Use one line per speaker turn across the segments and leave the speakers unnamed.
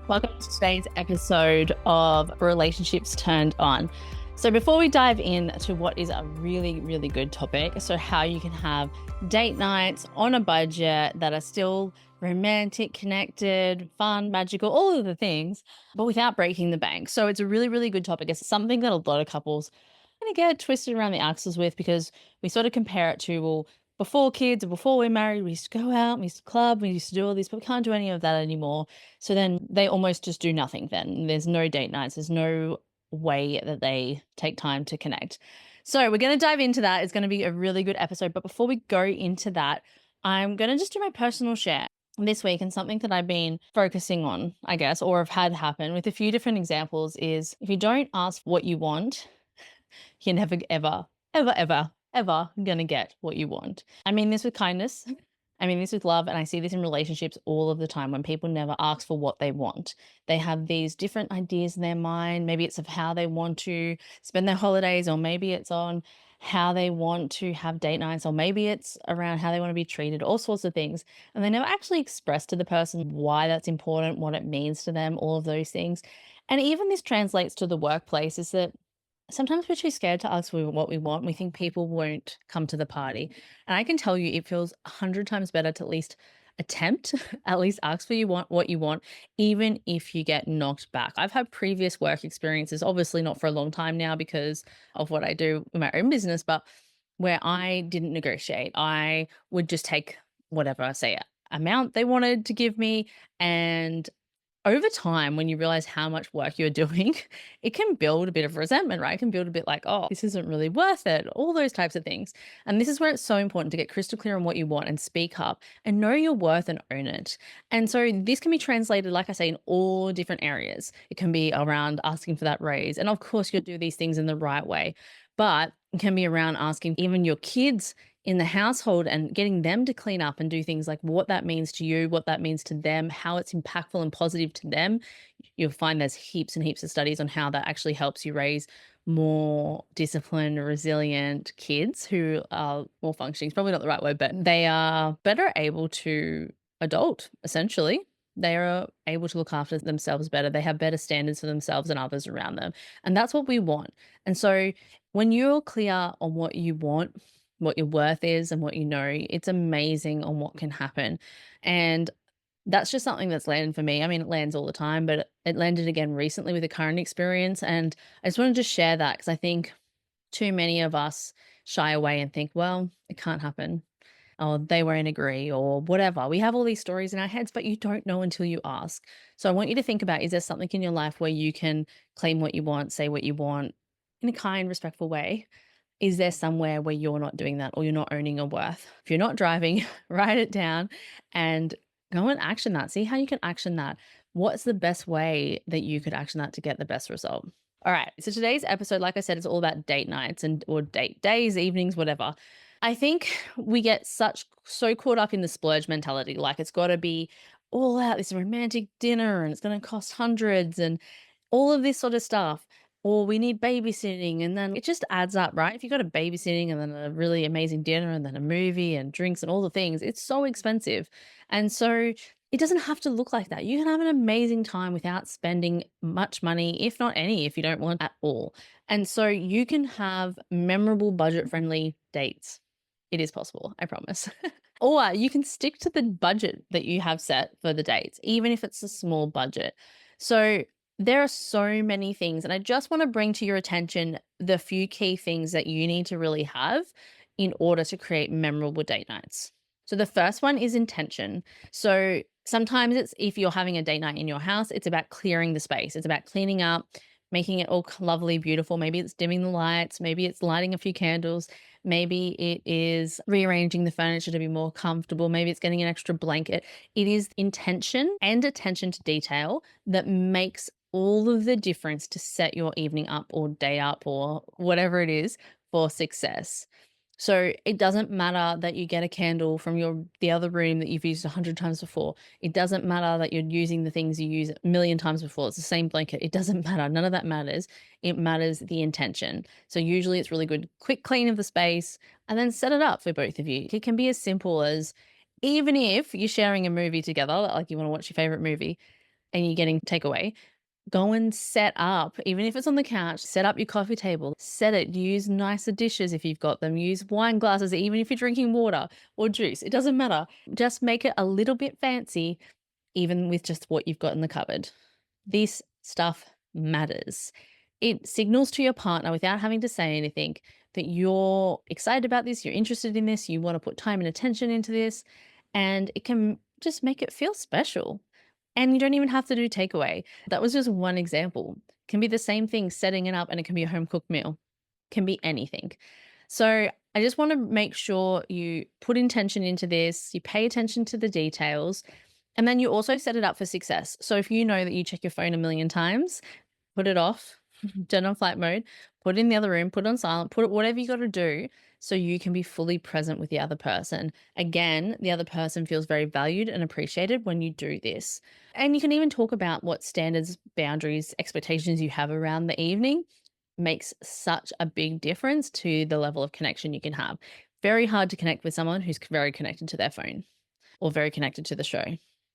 Welcome to today's episode of Relationships Turned On. So before we dive into what is a really, really good topic, so how you can have date nights on a budget that are still romantic, connected, fun, magical, all of the things, but without breaking the bank. So it's a really, really good topic. It's something that a lot of couples kind of get twisted around the axles with because we sort of compare it to, well, before kids or before we're married, we used to go out, we used to club, we used to do all this, but we can't do any of that anymore. So then they almost just do nothing then. There's no date nights. There's no way that they take time to connect. So we're going to dive into that. It's going to be a really good episode. But before we go into that, I'm going to just do my personal share this week, and something that I've been focusing on, I guess, or have had happen with a few different examples is if you don't ask what you want, you're never, ever, ever, ever, ever going to get what you want. I mean this with kindness. I mean this with love. And I see this in relationships all of the time when people never ask for what they want. They have these different ideas in their mind. Maybe it's of how they want to spend their holidays, or maybe it's on how they want to have date nights, or maybe it's around how they want to be treated, all sorts of things. And they never actually express to the person why that's important, what it means to them, all of those things. And even this translates to the workplace, is that sometimes we're too scared to ask for what we want. We think people won't come to the party. And I can tell you, it feels 100 times better to at least attempt, at least ask for what you want, even if you get knocked back. I've had previous work experiences, obviously not for a long time now because of what I do in my own business, but where I didn't negotiate. I would just take whatever, say, amount they wanted to give me, and over time, when you realize how much work you're doing, it can build a bit of resentment, right? It can build a bit like, oh, this isn't really worth it, all those types of things. And this is where it's so important to get crystal clear on what you want and speak up and know your worth and own it. And so this can be translated, like I say, in all different areas. It can be around asking for that raise. And of course, you'll do these things in the right way, but it can be around asking even your kids in the household and getting them to clean up and do things like what that means to you, what that means to them, how it's impactful and positive to them. You'll find there's heaps and heaps of studies on how that actually helps you raise more disciplined, resilient kids who are more functioning. It's probably not the right word, but they are better able to adult, essentially. They are able to look after themselves better. They have better standards for themselves and others around them. And that's what we want. And so when you're clear on what you want, what your worth is and what you know, it's amazing on what can happen. And that's just something that's landed for me. I mean, it lands all the time, but it landed again recently with a current experience. And I just wanted to share that because I think too many of us shy away and think, well, it can't happen. Or they won't agree or whatever. We have all these stories in our heads, but you don't know until you ask. So I want you to think about, is there something in your life where you can claim what you want, say what you want in a kind, respectful way? Is there somewhere where you're not doing that or you're not owning your worth? If you're not driving, write it down and go and action that. See how you can action that. What's the best way that you could action that to get the best result? All right. So today's episode, like I said, is all about date nights and or date days, evenings, whatever. I think we get so caught up in the splurge mentality, like it's got to be all out this romantic dinner and it's going to cost hundreds and all of this sort of stuff. Or we need babysitting, and then it just adds up, right? If you got a babysitting and then a really amazing dinner and then a movie and drinks and all the things, it's so expensive. And so it doesn't have to look like that. You can have an amazing time without spending much money, if not any, if you don't want at all. And so you can have memorable, budget friendly dates. It is possible, I promise. Or you can stick to the budget that you have set for the dates, even if it's a small budget. So there are so many things, and I just want to bring to your attention the few key things that you need to really have in order to create memorable date nights. So the first one is intention. So sometimes it's, if you're having a date night in your house, it's about clearing the space. It's about cleaning up, making it all lovely, beautiful. Maybe it's dimming the lights. Maybe it's lighting a few candles. Maybe it is rearranging the furniture to be more comfortable. Maybe it's getting an extra blanket. It is intention and attention to detail that makes all of the difference to set your evening up or day up or whatever it is for success. So it doesn't matter that you get a candle from the other room that you've used 100 times before. It doesn't matter that you're using the things you use a million times before. It's the same blanket. It doesn't matter. None of that matters. It matters the intention. So usually it's really good, quick clean of the space and then set it up for both of you. It can be as simple as, even if you're sharing a movie together, like you want to watch your favorite movie, and you're getting takeaway, go and set up, even if it's on the couch, set up your coffee table, set it, use nicer dishes if you've got them, use wine glasses, even if you're drinking water or juice, it doesn't matter. Just make it a little bit fancy, even with just what you've got in the cupboard. This stuff matters. It signals to your partner without having to say anything that you're excited about this, you're interested in this, you want to put time and attention into this, and it can just make it feel special. And you don't even have to do takeaway. That was just one example. It can be the same thing setting it up, and it can be a home cooked meal. It can be anything. So I just want to make sure you put intention into this, you pay attention to the details, and then you also set it up for success. So if you know that you check your phone a million times, put it off, turn on flight mode, put it in the other room, put it on silent, put it whatever you got to do so you can be fully present with the other person. Again, the other person feels very valued and appreciated when you do this. And you can even talk about what standards, boundaries, expectations you have around the evening. Makes such a big difference to the level of connection you can have. Very hard to connect with someone who's very connected to their phone or very connected to the show.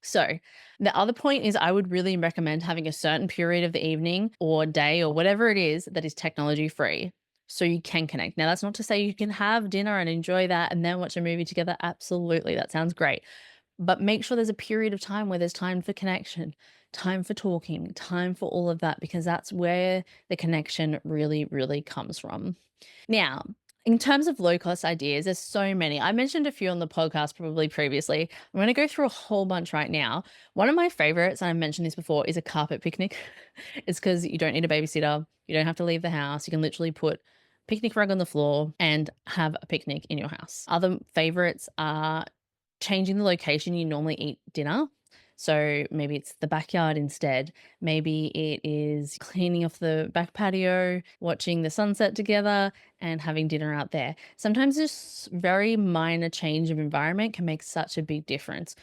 So, the other point is I would really recommend having a certain period of the evening or day or whatever it is that is technology free so you can connect. Now, that's not to say you can have dinner and enjoy that and then watch a movie together. Absolutely. That sounds great. But make sure there's a period of time where there's time for connection, time for talking, time for all of that, because that's where the connection really, really comes from. Now, in terms of low cost ideas, there's so many. I mentioned a few on the podcast probably previously. I'm going to go through a whole bunch right now. One of my favorites, and I mentioned this before, is a carpet picnic. It's because you don't need a babysitter. You don't have to leave the house. You can literally put picnic rug on the floor and have a picnic in your house. Other favorites are changing the location you normally eat dinner. So maybe it's the backyard instead. Maybe it is cleaning off the back patio, watching the sunset together, and having dinner out there. Sometimes this very minor change of environment can make such a big difference.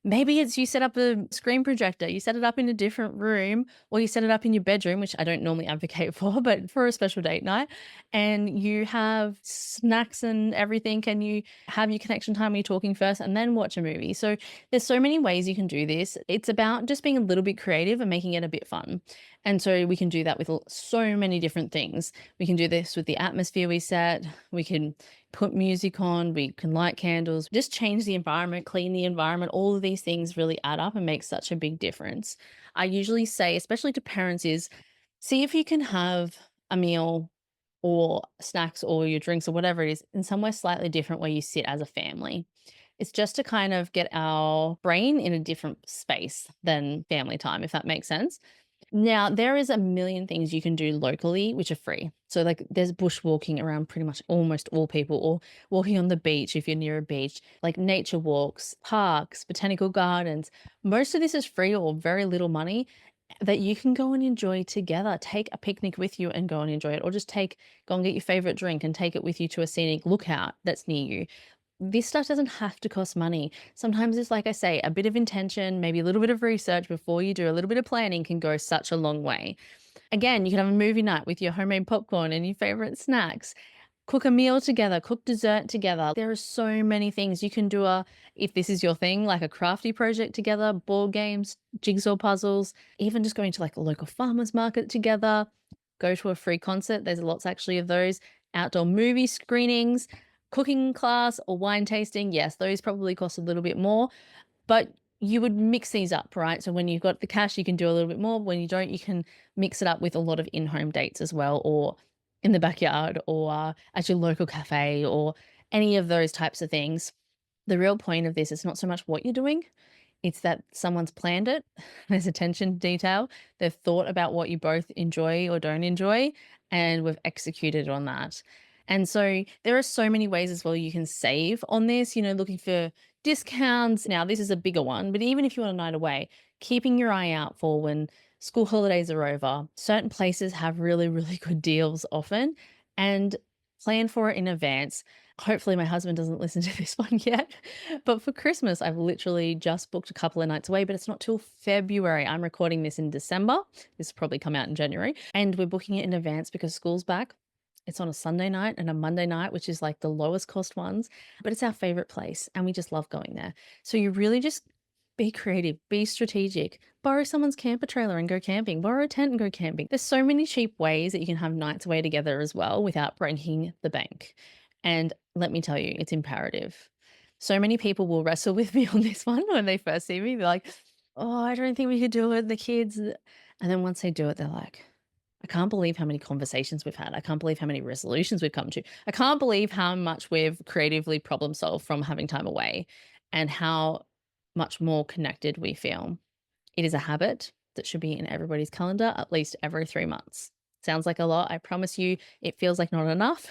Maybe it's you set up a screen projector, you set it up in a different room, or you set it up in your bedroom, which I don't normally advocate for, but for a special date night, and you have snacks and everything, and you have your connection time when you're talking first and then watch a movie. So there's so many ways you can do this. It's about just being a little bit creative and making it a bit fun. And so we can do that with so many different things. We can do this with the atmosphere we set. We can put music on, we can light candles, just change the environment, clean the environment. All of these things really add up and make such a big difference. I usually say, especially to parents, is see if you can have a meal or snacks or your drinks or whatever it is in somewhere slightly different where you sit as a family. It's just to kind of get our brain in a different space than family time, if that makes sense. Now, there is a million things you can do locally which are free. So, like, there's bushwalking around pretty much almost all people, or walking on the beach if you're near a beach, like nature walks, parks, botanical gardens. Most of this is free or very little money that you can go and enjoy together. Take a picnic with you and go and enjoy it, or just go and get your favorite drink and take it with you to a scenic lookout that's near you. This stuff doesn't have to cost money. Sometimes it's like I say, a bit of intention, maybe a little bit of research before you do a little bit of planning can go such a long way. Again, you can have a movie night with your homemade popcorn and your favorite snacks. Cook a meal together, cook dessert together. There are so many things you can do if this is your thing, like a crafty project together, board games, jigsaw puzzles, even just going to like a local farmer's market together, go to a free concert. There's lots actually of those. Outdoor movie screenings, cooking class or wine tasting. Yes, those probably cost a little bit more, but you would mix these up, right? So when you've got the cash, you can do a little bit more. When you don't, you can mix it up with a lot of in-home dates as well, or in the backyard, or at your local cafe, or any of those types of things. The real point of this is not so much what you're doing, it's that someone's planned it. There's attention to detail. They've thought about what you both enjoy or don't enjoy, and we've executed on that. And so there are so many ways as well you can save on this, looking for discounts. Now, this is a bigger one, but even if you want a night away, keeping your eye out for when school holidays are over. Certain places have really, really good deals often, and plan for it in advance. Hopefully my husband doesn't listen to this one yet. But for Christmas, I've literally just booked a couple of nights away, but it's not till February. I'm recording this in December. This will probably come out in January. And we're booking it in advance because school's back. It's on a Sunday night and a Monday night, which is like the lowest cost ones, but it's our favorite place and we just love going there. So you really just Be creative, be strategic, borrow someone's camper trailer and go camping, borrow a tent and go camping. There's so many cheap ways that you can have nights away together as well without breaking the bank. And let me tell you, it's imperative. So many people will wrestle with me on this one when they first see me. They're like, oh, I don't think we could do it, the kids. And then once they do it, they're like, I can't believe how many conversations we've had. I can't believe how many resolutions we've come to. I can't believe how much we've creatively problem solved from having time away and how much more connected we feel. It is a habit that should be in everybody's calendar at least every 3 months. Sounds like a lot. I promise you, it feels like not enough.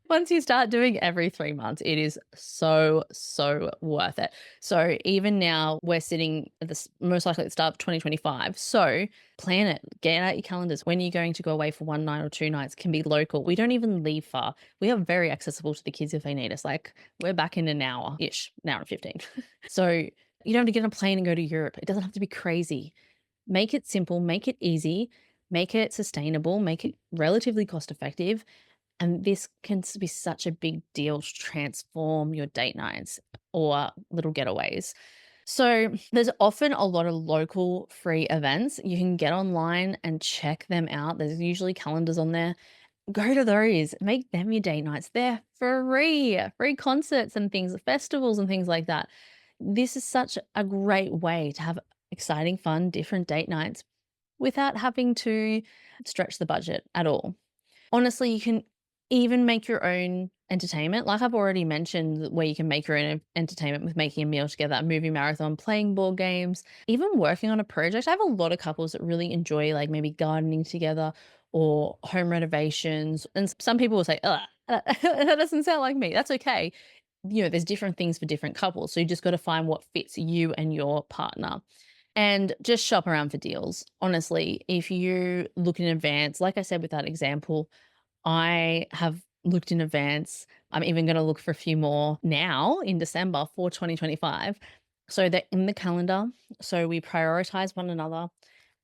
Once you start doing every 3 months, it is so, so worth it. So even now we're sitting at this most likely at the start of 2025. So plan it, get out your calendars. When you're going to go away for 1 night or 2 nights, can be local. We don't even leave far. We are very accessible to the kids if they need us. Like we're back in an hour-ish, an hour and 15. So you don't have to get on a plane and go to Europe. It doesn't have to be crazy. Make it simple, make it easy, make it sustainable, make it relatively cost effective. And this can be such a big deal to transform your date nights or little getaways. So there's often a lot of local free events. You can get online and check them out. There's usually calendars on there. Go to those, make them your date nights. They're free concerts and things, festivals and things like that. This is such a great way to have exciting, fun, different date nights without having to stretch the budget at all. Honestly, you can even make your own entertainment. Like I've already mentioned, where you can make your own entertainment with making a meal together, a movie marathon, playing board games, even working on a project. I have a lot of couples that really enjoy like maybe gardening together or home renovations. And some people will say, ugh, that doesn't sound like me. That's okay. You know, there's different things for different couples. So you just got to find what fits you and your partner. And just shop around for deals. Honestly, if you look in advance, like I said with that example, I have looked in advance. I'm even going to look for a few more now in December for 2025. So they're in the calendar. So we prioritize one another.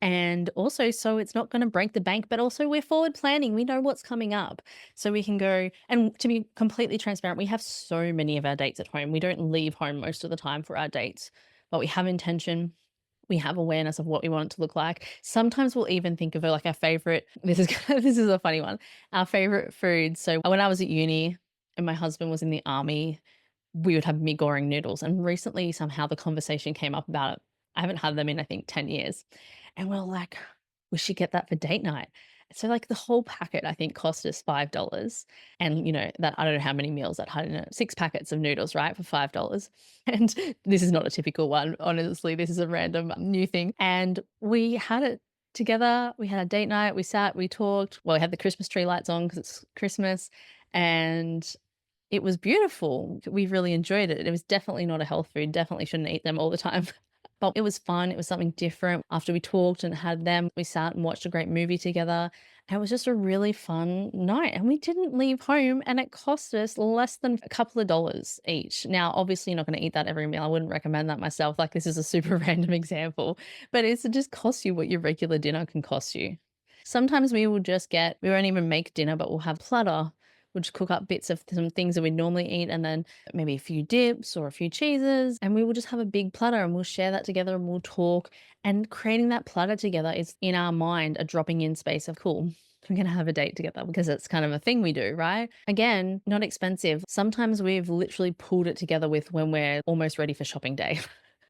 And also, so it's not going to break the bank, but also we're forward planning. We know what's coming up. So we can go, and to be completely transparent, we have so many of our dates at home. We don't leave home most of the time for our dates, but we have intention. We have awareness of what we want it to look like. Sometimes we'll even think of it like our favorite, this is a funny one, our favorite food. So when I was at uni and my husband was in the army, we would have mee goreng noodles. And recently somehow the conversation came up about it. I haven't had them in, I think, 10 years. And we're like, we should get that for date night. So like the whole packet, I think, cost us $5. And you know, that I don't know how many meals that had in it. 6 packets of noodles, right? For $5. And this is not a typical one. Honestly, this is a random new thing. And we had it together. We had a date night. We sat, we talked. Well, we had the Christmas tree lights on because it's Christmas. And it was beautiful. We really enjoyed it. It was definitely not a health food. Definitely shouldn't eat them all the time. But it was fun. It was something different. After we talked and had them, we sat and watched a great movie together. And it was just a really fun night. And we didn't leave home and it cost us less than a couple of dollars each. Now, obviously, you're not going to eat that every meal. I wouldn't recommend that myself. Like this is a super random example, but it just costs you what your regular dinner can cost you. Sometimes we won't even make dinner, but we'll have platter. We'll just cook up bits of some things that we normally eat and then maybe a few dips or a few cheeses. And we will just have a big platter and we'll share that together and we'll talk. And creating that platter together is in our mind a dropping in space of cool. We're going to have a date together because it's kind of a thing we do, right? Again, not expensive. Sometimes we've literally pulled it together with when we're almost ready for shopping day.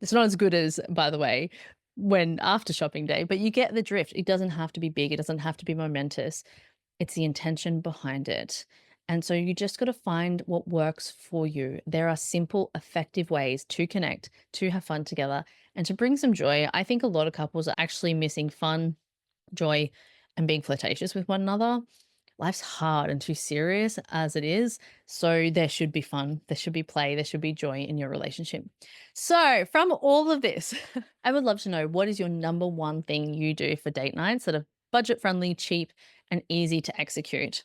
It's not as good as, by the way, when after shopping day, but you get the drift. It doesn't have to be big. It doesn't have to be momentous. It's the intention behind it. And so you just got to find what works for you. There are simple, effective ways to connect, to have fun together, and to bring some joy. I think a lot of couples are actually missing fun, joy, and being flirtatious with one another. Life's hard and too serious as it is. So there should be fun, there should be play, there should be joy in your relationship. So from all of this, I would love to know, what is your number one thing you do for date nights that are budget friendly, cheap, and easy to execute?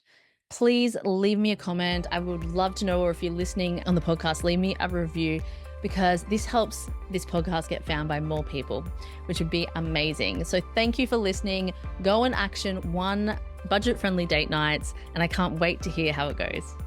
Please leave me a comment. I would love to know, or if you're listening on the podcast, leave me a review because this helps this podcast get found by more people, which would be amazing. So thank you for listening. Go and action 1 budget-friendly date nights, and I can't wait to hear how it goes.